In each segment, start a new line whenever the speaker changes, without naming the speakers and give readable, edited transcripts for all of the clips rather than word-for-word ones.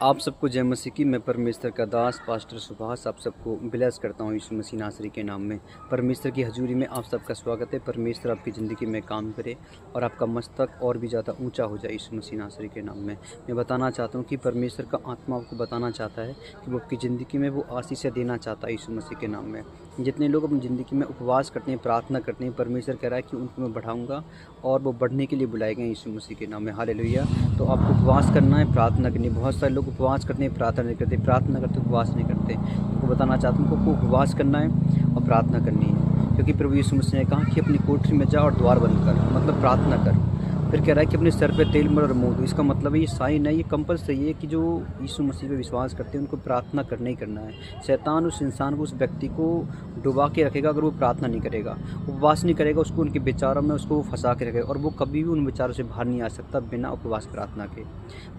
आप सबको जय मसीह की। मैं परमेश्वर का दास पास्टर सुभाष आप सबको ब्लेस करता हूँ यीशु मसीह नासरी के नाम में। परमेश्वर की हजूरी में आप सबका स्वागत है। परमेश्वर आपकी ज़िंदगी में काम करे और आपका मस्तक और भी ज़्यादा ऊंचा हो जाए यीशु मसीह नासरी के नाम में। मैं बताना चाहता हूँ कि परमेश्वर का आत्मा आपको बताना चाहता है कि वो आपकी ज़िंदगी में वो आशीष देना चाहता है यीशु मसीह के नाम में। जितने लोग अपनी ज़िंदगी में उपवास करते हैं, प्रार्थना करते हैं, परमेश्वर कह रहा है कि उनको मैं बढ़ाऊँगा और वो बढ़ने के लिए बुलाए गए यीशु मसीह के नाम में। हालेलुया। तो आपको उपवास करना है, प्रार्थना करनी है। बहुत सारे लोग उपवास करते हैं, प्रार्थना नहीं करते, प्रार्थना करते उपवास नहीं करते। उनको बताना चाहता हूँ उनको उपवास करना है और प्रार्थना करनी है, क्योंकि प्रभु यीशु मसीह ने कहा कि अपनी कोठरी में जा और द्वार बंद कर, मतलब प्रार्थना कर। फिर कह रहा है कि अपने सर पे तेल मल और मुँह धो। इसका मतलब है ये साइन है, ये कंपल्सरी है कि जो यीशु मसीह पे विश्वास करते हैं उनको प्रार्थना करना ही करना है। शैतान उस इंसान को, उस व्यक्ति को डुबा के रखेगा अगर वो प्रार्थना नहीं करेगा, उपवास नहीं करेगा, उसको उनके विचारों में उसको फंसा के रखेगा और वो कभी भी उन विचारों से बाहर नहीं आ सकता बिना उपवास प्रार्थना के।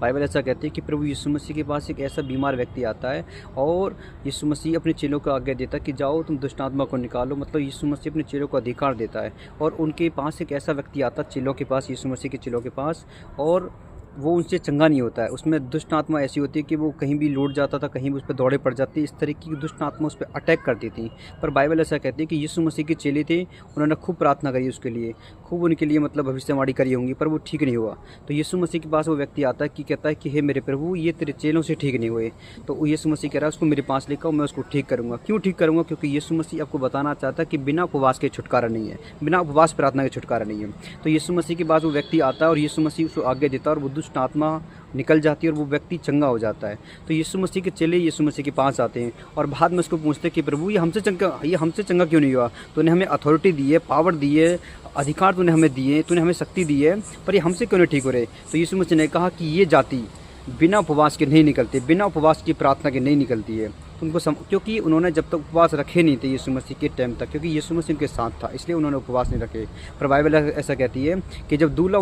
बाइबल ऐसा कहती है कि प्रभु यीशु मसीह के पास एक ऐसा बीमार व्यक्ति आता है और यीशु मसीह अपने चेलों को आज्ञा देता है कि जाओ तुम दुष्ट आत्मा को निकालो। मतलब यीशु मसीह अपने चेलों को अधिकार देता है और उनके पास एक ऐसा व्यक्ति आता है चेलों के पास, यीशु मसीह के चेलों के पास, और वो उनसे चंगा नहीं होता है। उसमें दुष्ट आत्मा ऐसी होती है कि वो कहीं भी लौट जाता था, कहीं भी उस पर दौड़े पड़ जाती, इस तरीके की दुष्ट आत्मा उस पर अटैक करती थी। पर बाइबल ऐसा कहती है कि यीशु मसीह के चेले थे, उन्होंने खूब प्रार्थना करी उसके लिए, खूब उनके लिए मतलब भविष्यवाणी करी होंगी, पर वो ठीक नहीं हुआ। तो यीशु मसीह के पास वो व्यक्ति आता है कि कहता है कि हे मेरे प्रभु, ये तेरे चेलों से ठीक नहीं हुए। तो यीशु मसीह कह रहा है उसको मेरे पास लेकर मैं उसको ठीक करूँगा। क्यों ठीक करूँगा? क्योंकि यीशु मसीह आपको बताना चाहता है कि बिना उपवास के छुटकारा नहीं है, बिना उपवास प्रार्थना के छुटकारा नहीं है। तो यीशु मसीह के पास वो व्यक्ति आता है और यीशु मसीह उसको आज्ञा देता है और वो दुष्ट आत्मा निकल जाती है और वो व्यक्ति चंगा हो जाता है। तो यीशु मसीह के चेले यीशु मसीह के पास आते हैं और बाद में उसको पूछते हैं कि प्रभु ये हमसे चंगा क्यों नहीं हुआ? तूने हमें अथॉरिटी दी है, पावर दी है, अधिकार तूने हमें दिए, तूने हमें शक्ति दी है, पर ये हमसे क्यों नहीं ठीक हो रहे? तो यीशु मसीह ने कहा कि ये जाति बिना उपवास के नहीं निकलती, बिना उपवास की प्रार्थना के नहीं निकलती है। उनको क्योंकि उन्होंने जब तक उपवास रखे नहीं थे यीशु मसीह के टाइम तक, क्योंकि यीशु मसीह उनके साथ था, इसलिए उन्होंने उपवास नहीं रखे। पर बाइबल ऐसा कहती है कि जब दूल्हा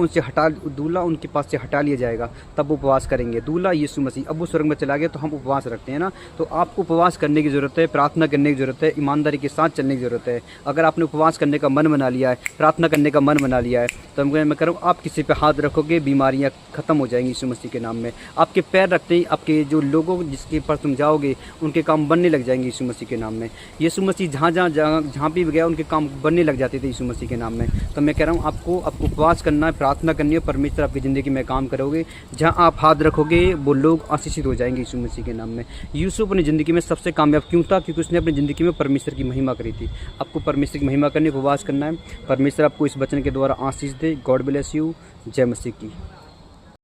उनके पास से हटा लिया जाएगा तब वो उपवास करेंगे। दूल्हा यीशु मसीह अब वो स्वर्ग में चला गया तो हम उपवास रखते हैं ना। तो आपको उपवास करने की ज़रूरत है, प्रार्थना करने की ज़रूरत है, ईमानदारी के साथ चलने की ज़रूरत है। अगर आपने उपवास करने का मन बना लिया है, प्रार्थना करने का मन बना लिया है, तो मैं करूँ आप किसी पे हाथ रखोगे, बीमारियाँ खत्म हो जाएंगी यीशु मसीह के नाम में। आपके पैर रखते ही आपके जो लोगों जिसके पास तुम जाओगे उनके काम बनने लग जाएंगे यीशु मसीह के नाम में। यीशु मसीह जहाँ भी गया उनके काम बनने लग जाते थे यीशु मसीह के नाम में। तो मैं कह रहा हूँ आपको उपवास करना है, प्रार्थना करनी है, परमेश्वर आपकी ज़िंदगी में काम करोगे। जहाँ आप हाथ रखोगे वो लोग आशीषित हो जाएंगे यीशु मसीह के नाम में। यूसुफ अपनी ज़िंदगी में सबसे कामयाब क्यों था? क्योंकि उसने अपनी ज़िंदगी में परमेश्वर की महिमा करी थी। आपको परमेश्वर की महिमा करनी, उपवास करना है। परमेश्वर आपको इस वचन के द्वारा आशीष दे। God bless you. जय मसीह की।